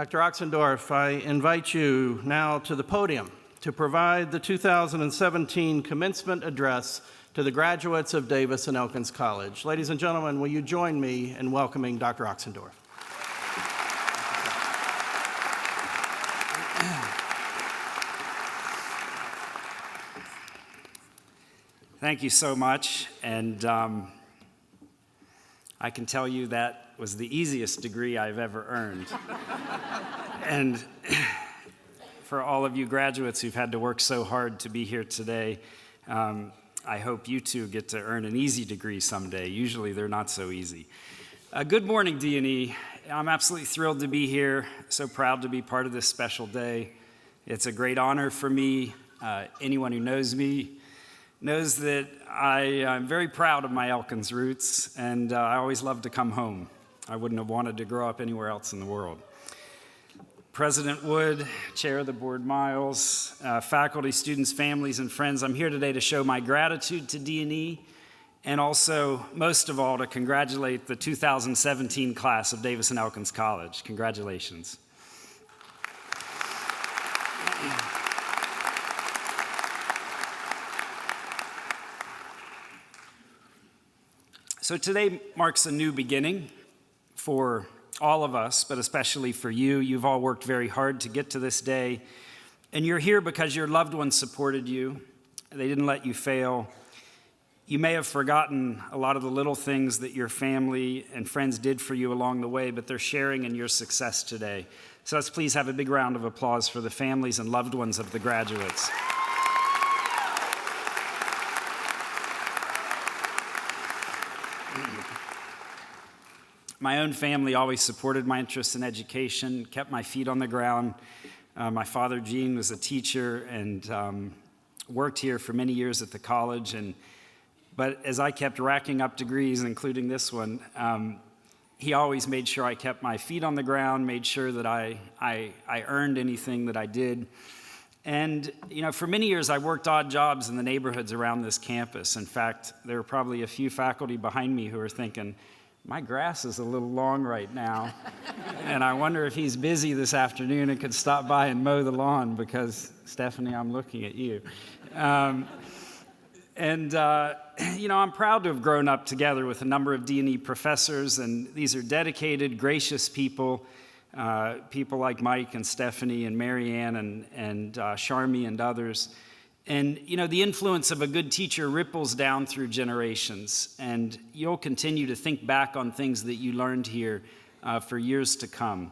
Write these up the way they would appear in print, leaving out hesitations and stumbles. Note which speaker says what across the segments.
Speaker 1: Dr. Ochsendorf, I invite you now to the podium to provide the 2017 commencement address to the graduates of Davis and Elkins College. Ladies and gentlemen, will you join me in welcoming Dr. Ochsendorf?
Speaker 2: Thank you so much, and I can tell you that was the easiest degree I've ever earned. And for all of you graduates who've had to work so hard to be here today, I hope you too get to earn an easy degree someday. Usually they're not so easy. Good morning, D&E. I'm absolutely thrilled to be here, so proud to be part of this special day. It's a great honor for me. Anyone who knows me knows that I'm very proud of my Elkins roots, and I always love to come home. I wouldn't have wanted to grow up anywhere else in the world. President Wood, Chair of the Board Miles, faculty, students, families, and friends, I'm here today to show my gratitude to D&E, and also, most of all, to congratulate the 2017 class of Davis and Elkins College. Congratulations. So today marks a new beginning for all of us, but especially for you. You've all worked very hard to get to this day, and you're here because your loved ones supported you. They didn't let you fail. You may have forgotten a lot of the little things that your family and friends did for you along the way, but they're sharing in your success today. So let's please have a big round of applause for the families and loved ones of the graduates. My own family always supported my interest in education, kept my feet on the ground. My father, Gene, was a teacher and worked here for many years at the college. But as I kept racking up degrees, including this one, he always made sure I kept my feet on the ground, made sure that I earned anything that I did. And for many years, I worked odd jobs in the neighborhoods around this campus. In fact, there were probably a few faculty behind me who were thinking, my grass is a little long right now, and I wonder if he's busy this afternoon and could stop by and mow the lawn because, Stephanie, I'm looking at you. I'm proud to have grown up together with a number of D&E professors, and these are dedicated, gracious people, people like Mike and Stephanie and Marianne and Sharmi and others. And, the influence of a good teacher ripples down through generations, and you'll continue to think back on things that you learned here for years to come.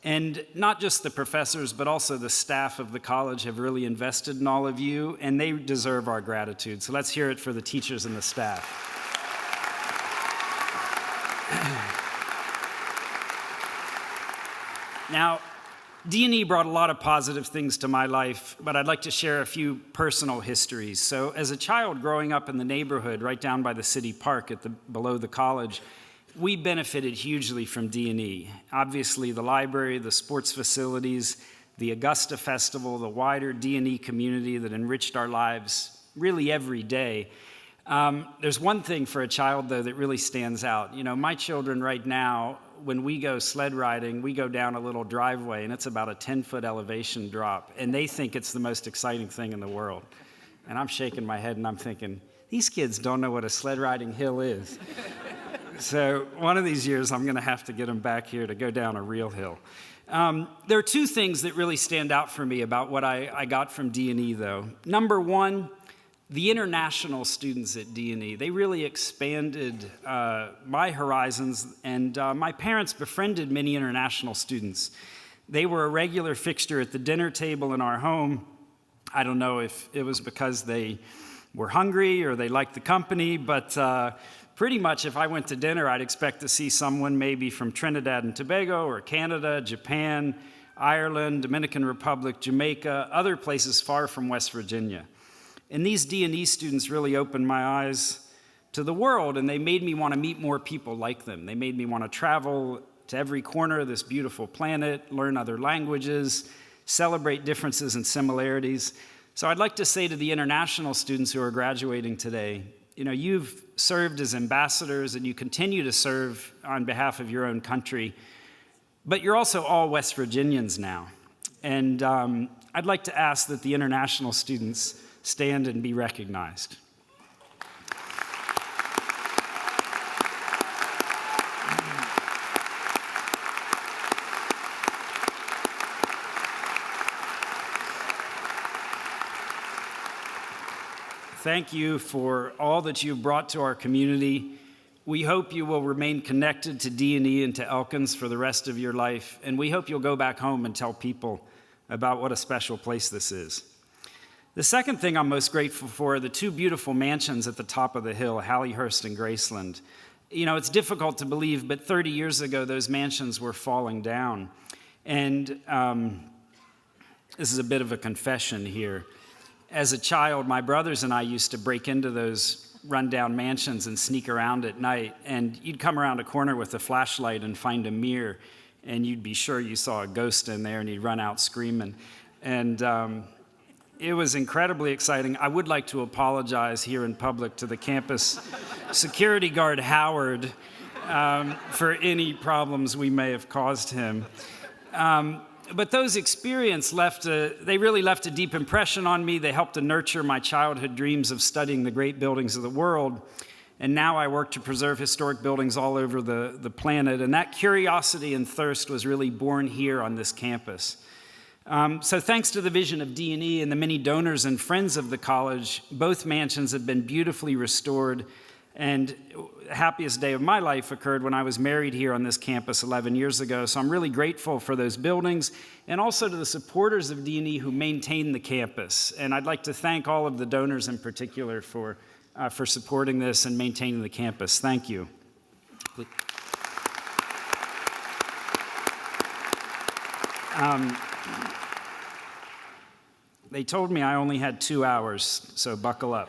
Speaker 2: And not just the professors, but also the staff of the college have really invested in all of you, and they deserve our gratitude. So let's hear it for the teachers and the staff. Now, D&E brought a lot of positive things to my life, but I'd like to share a few personal histories. So as a child growing up in the neighborhood right down by the city park below the college, we benefited hugely from D&E. Obviously, the library, the sports facilities, the Augusta Festival, the wider D&E community that enriched our lives really every day. There's one thing for a child, though, that really stands out. My children right now, when we go sled riding, we go down a little driveway, and it's about a 10-foot elevation drop, and they think it's the most exciting thing in the world. And I'm shaking my head, and I'm thinking, these kids don't know what a sled riding hill is. So one of these years, I'm going to have to get them back here to go down a real hill. There are two things that really stand out for me about what I got from D&E, though. Number one, the international students at D&E, they really expanded my horizons, and my parents befriended many international students. They were a regular fixture at the dinner table in our home. I don't know if it was because they were hungry or they liked the company, but pretty much if I went to dinner, I'd expect to see someone maybe from Trinidad and Tobago or Canada, Japan, Ireland, Dominican Republic, Jamaica, other places far from West Virginia. And these D&E students really opened my eyes to the world, and they made me want to meet more people like them. They made me want to travel to every corner of this beautiful planet, learn other languages, celebrate differences and similarities. So I'd like to say to the international students who are graduating today, you've served as ambassadors and you continue to serve on behalf of your own country. But you're also all West Virginians now. And I'd like to ask that the international students stand and be recognized. Thank you for all that you've brought to our community. We hope you will remain connected to D&E and to Elkins for the rest of your life, and we hope you'll go back home and tell people about what a special place this is. The second thing I'm most grateful for are the two beautiful mansions at the top of the hill, Halliehurst and Graceland. You know, it's difficult to believe, but 30 years ago, those mansions were falling down. And this is a bit of a confession here. As a child, my brothers and I used to break into those rundown mansions and sneak around at night. And you'd come around a corner with a flashlight and find a mirror, and you'd be sure you saw a ghost in there, and you'd run out screaming. And it was incredibly exciting. I would like to apologize here in public to the campus security guard, Howard, for any problems we may have caused him. But those experiences they really left a deep impression on me. They helped to nurture my childhood dreams of studying the great buildings of the world. And now I work to preserve historic buildings all over the planet. And that curiosity and thirst was really born here on this campus. So thanks to the vision of D&E and the many donors and friends of the college, both mansions have been beautifully restored. And the happiest day of my life occurred when I was married here on this campus 11 years ago. So I'm really grateful for those buildings and also to the supporters of D&E who maintain the campus. And I'd like to thank all of the donors in particular for supporting this and maintaining the campus. Thank you. They told me I only had 2 hours, so buckle up.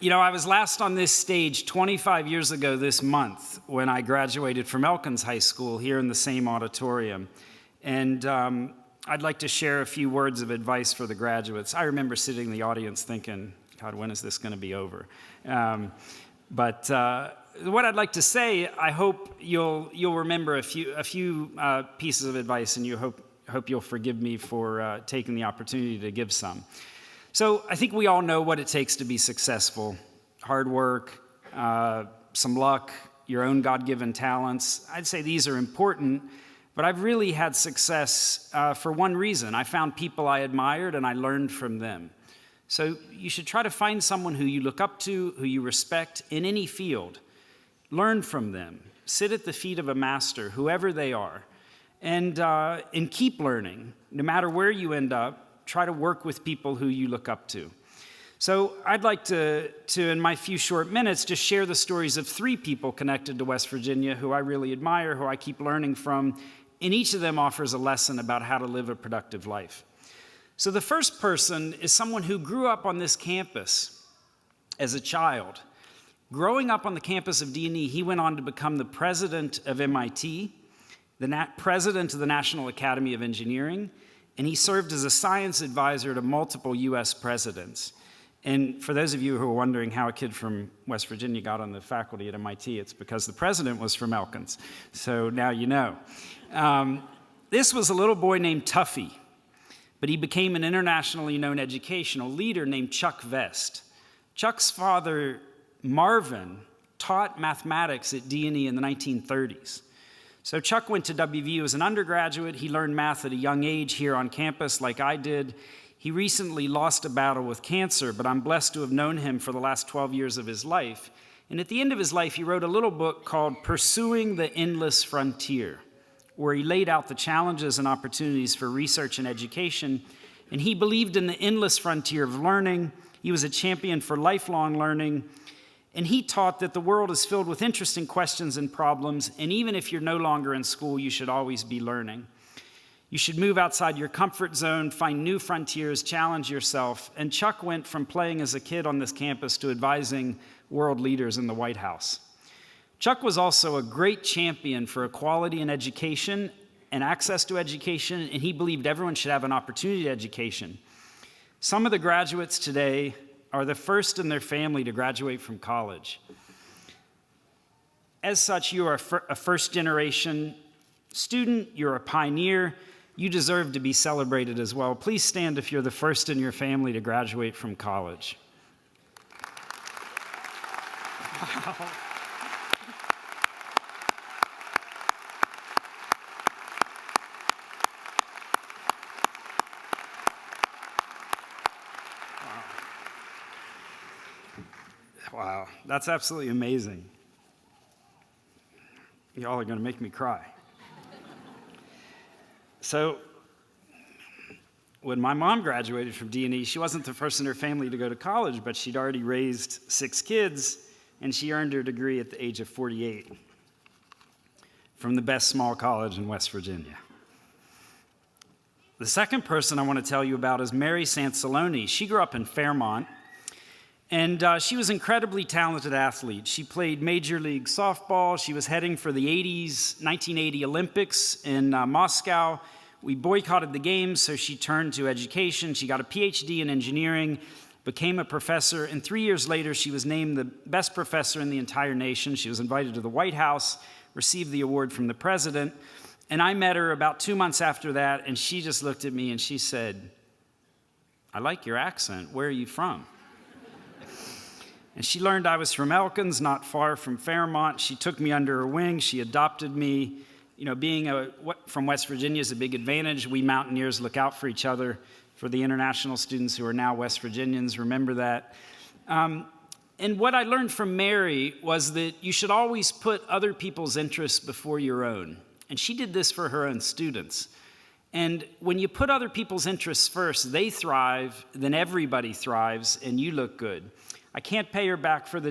Speaker 2: You know, I was last on this stage 25 years ago this month when I graduated from Elkins High School here in the same auditorium. And I'd like to share a few words of advice for the graduates. I remember sitting in the audience thinking, God, when is this going to be over? But what I'd like to say, I hope you'll remember a few pieces of advice, and hope you'll forgive me for taking the opportunity to give some. So I think we all know what it takes to be successful. Hard work, some luck, your own God-given talents. I'd say these are important, but I've really had success for one reason. I found people I admired and I learned from them. So you should try to find someone who you look up to, who you respect in any field. Learn from them. Sit at the feet of a master, whoever they are, and keep learning. No matter where you end up, try to work with people who you look up to. So I'd like to, in my few short minutes, just share the stories of 3 people connected to West Virginia who I really admire, who I keep learning from, and each of them offers a lesson about how to live a productive life. So the first person is someone who grew up on this campus as a child. Growing up on the campus of D&E, he went on to become the president of MIT, the president of the National Academy of Engineering, and he served as a science advisor to multiple U.S. presidents. And for those of you who are wondering how a kid from West Virginia got on the faculty at MIT, it's because the president was from Elkins. So now you know. This was a little boy named Tuffy, but he became an internationally known educational leader named Chuck Vest. Chuck's father, Marvin, taught mathematics at D&E in the 1930s. So Chuck went to WVU as an undergraduate. He learned math at a young age here on campus like I did. He recently lost a battle with cancer, but I'm blessed to have known him for the last 12 years of his life. And at the end of his life, he wrote a little book called Pursuing the Endless Frontier, where he laid out the challenges and opportunities for research and education. And he believed in the endless frontier of learning. He was a champion for lifelong learning. And he taught that the world is filled with interesting questions and problems, and even if you're no longer in school, you should always be learning. You should move outside your comfort zone, find new frontiers, challenge yourself. And Chuck went from playing as a kid on this campus to advising world leaders in the White House. Chuck was also a great champion for equality in education and access to education, and he believed everyone should have an opportunity to education. Some of the graduates today are the first in their family to graduate from college. As such, you are a first-generation student, you're a pioneer, you deserve to be celebrated as well. Please stand if you're the first in your family to graduate from college. Wow. Wow, that's absolutely amazing. Y'all are going to make me cry. So, when my mom graduated from D&E, she wasn't the first in her family to go to college, but she'd already raised 6 kids, and she earned her degree at the age of 48 from the best small college in West Virginia. The second person I want to tell you about is Mary Sansa Loney. She grew up in Fairmont, and she was an incredibly talented athlete. She played Major League Softball. She was heading for the 1980 Olympics in Moscow. We boycotted the games, so she turned to education. She got a PhD in engineering, became a professor, and 3 years later, she was named the best professor in the entire nation. She was invited to the White House, received the award from the president, and I met her about 2 months after that, and she just looked at me and she said, "I like your accent. Where are you from?" And she learned I was from Elkins, not far from Fairmont. She took me under her wing. She adopted me. You know, being from West Virginia is a big advantage. We mountaineers look out for each other. For the international students who are now West Virginians, remember that. And what I learned from Mary was that you should always put other people's interests before your own. And she did this for her own students. And when you put other people's interests first, they thrive, then everybody thrives, and you look good. I can't pay her back for the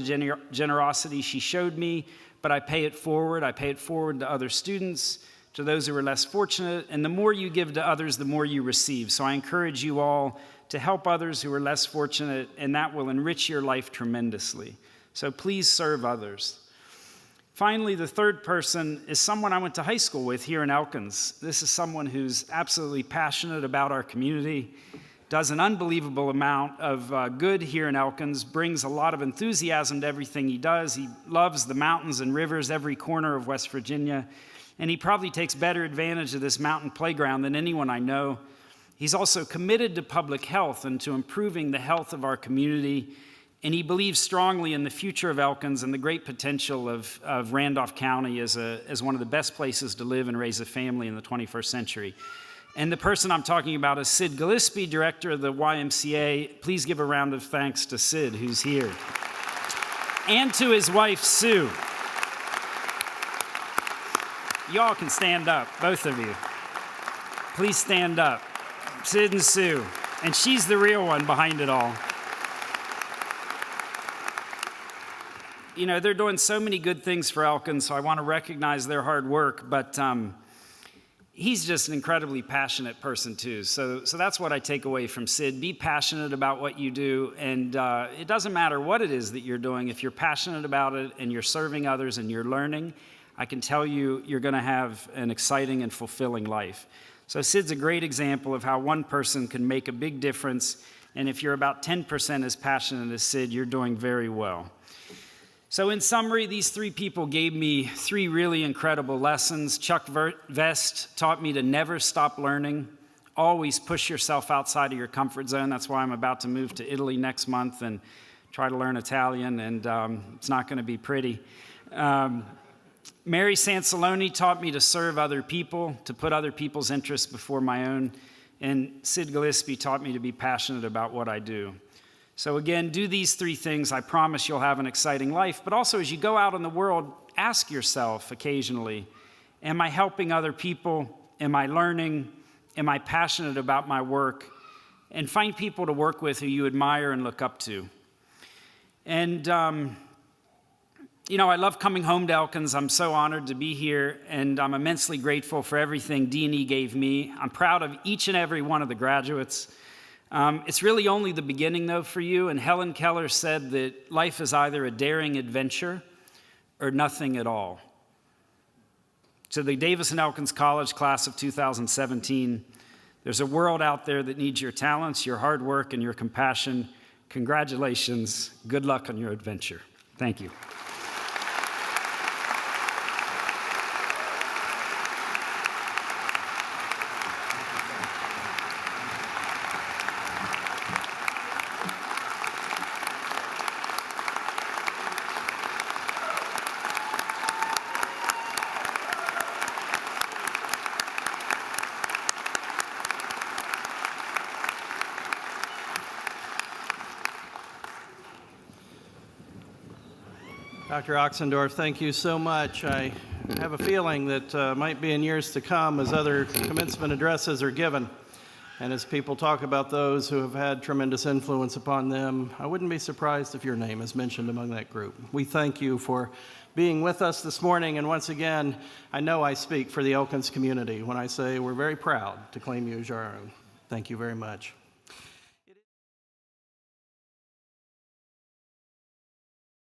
Speaker 2: generosity she showed me, but I pay it forward. I pay it forward to other students, to those who are less fortunate, and the more you give to others, the more you receive. So I encourage you all to help others who are less fortunate, and that will enrich your life tremendously. So please serve others. Finally, the third person is someone I went to high school with here in Elkins. This is someone who's absolutely passionate about our community, does an unbelievable amount of good here in Elkins, brings a lot of enthusiasm to everything he does. He loves the mountains and rivers, every corner of West Virginia, and he probably takes better advantage of this mountain playground than anyone I know. He's also committed to public health and to improving the health of our community, and he believes strongly in the future of Elkins and the great potential of Randolph County as one of the best places to live and raise a family in the 21st century. And the person I'm talking about is Sid Gillespie, director of the YMCA. Please give a round of thanks to Sid, who's here, and to his wife, Sue. Y'all can stand up, both of you. Please stand up. Sid and Sue. And she's the real one behind it all. You know, they're doing so many good things for Elkins, so I want to recognize their hard work, but he's just an incredibly passionate person too. So that's what I take away from Sid. Be passionate about what you do, and it doesn't matter what it is that you're doing. If you're passionate about it and you're serving others and you're learning, I can tell you, you're going to have an exciting and fulfilling life. So Sid's a great example of how one person can make a big difference, and if you're about 10% as passionate as Sid, you're doing very well. So in summary, these 3 people gave me 3 really incredible lessons. Chuck Vest taught me to never stop learning. Always push yourself outside of your comfort zone. That's why I'm about to move to Italy next month and try to learn Italian, and it's not going to be pretty. Mary Sansa Loney taught me to serve other people, to put other people's interests before my own. And Sid Gillespie taught me to be passionate about what I do. So again, do these 3 things. I promise you'll have an exciting life. But also, as you go out in the world, ask yourself occasionally, am I helping other people? Am I learning? Am I passionate about my work? And find people to work with who you admire and look up to. And, you know, I love coming home to Elkins. I'm so honored to be here, and I'm immensely grateful for everything D&E gave me. I'm proud of each and every one of the graduates. It's really only the beginning, though, for you. And Helen Keller said that life is either a daring adventure or nothing at all. To the Davis and Elkins College class of 2017, there's a world out there that needs your talents, your hard work, and your compassion. Congratulations. Good luck on your adventure. Thank you.
Speaker 1: Dr. Ochsendorf, thank you so much. I have a feeling that might be in years to come as other commencement addresses are given, and as people talk about those who have had tremendous influence upon them, I wouldn't be surprised if your name is mentioned among that group. We thank you for being with us this morning, and once again, I know I speak for the Elkins community when I say we're very proud to claim you as our own. Thank you very much.